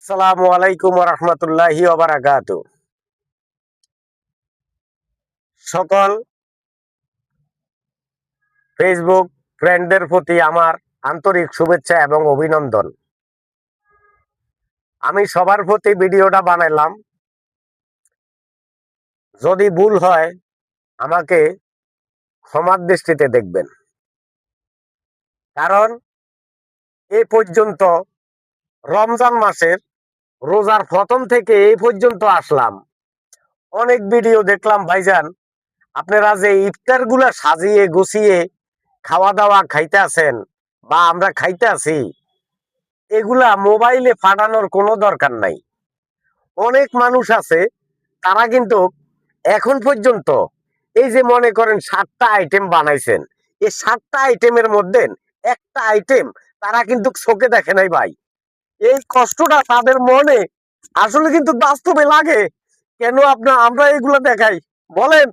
আসসালামু আলাইকুম ওয়া রাহমাতুল্লাহি ওয়া বারাকাতুহু। সকল ফেসবুক ফ্রেন্ডদের প্রতি আমার আন্তরিক শুভেচ্ছা এবং অভিনন্দন। আমি সবার প্রতি ভিডিওটা বানাইলাম। যদি ভুল হয় আমাকে ক্ষমার দৃষ্টিতে দেখবেন। কারণ এ পর্যন্ত রমজান মাসের রোজার প্রথম থেকে এই পর্যন্ত আসলাম। অনেক ভিডিও দেখলাম ভাইজান, আপনারা যে ইফতার গুলা সাজিয়ে গুছিয়ে খাওয়া দাওয়া খাইতে আছেন বা আমরা খাইতে আছি, এগুলা মোবাইলে ফাটানোর কোনো দরকার নাই। অনেক মানুষ আছে তারা কিন্তু এখন পর্যন্ত এই যে মনে করেন 7টা আইটেম বানাইছেন, এই 7টা আইটেমের মধ্যে একটা আইটেম তারা কিন্তু চোখে দেখে নাই ভাই। এই কষ্টটা তাদের মনে আসলে কিন্তু বাস্তবে লাগে। কেন আমরা এগুলা দেখাই বলেন,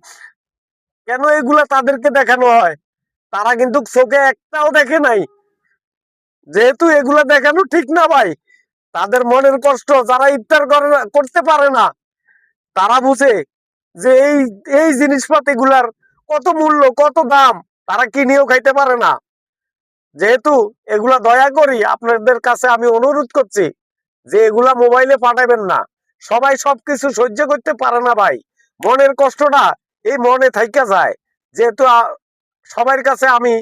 কেন এগুলা তাদেরকে দেখানো হয়? তারা কিন্তু চোখে একটাও দেখে নাই। যেহেতু এগুলা দেখানো ঠিক না ভাই, তাদের মনের কষ্ট যারা ইফতার করতে পারে না তারা বুঝে যে এই এই জিনিসপাতি গুলার কত মূল্য, কত দাম, তারা কিনেও খাইতে পারে না। যেহেতু এগুলা দয়া করি আপনাদের কাছে আমি অনুরোধ করছি যে এগুলা মোবাইলে পাঠাবেন না। সবাই সবকিছু সহ্য করতে পারে না ভাই, মনের কষ্টটা এই মনে থাইকা যায়। যেহেতু সবার কাছে আমি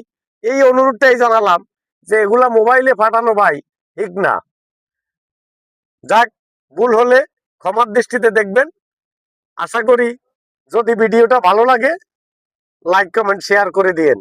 এই অনুরোধটাই জানালাম যে এগুলা মোবাইলে পাঠানো ভাই ঠিক না। যাক, ভুল হলে ক্ষমার দৃষ্টিতে দেখবেন। আশা করি যদি ভিডিওটা ভালো লাগে লাইক কমেন্ট শেয়ার করে দিয়েন।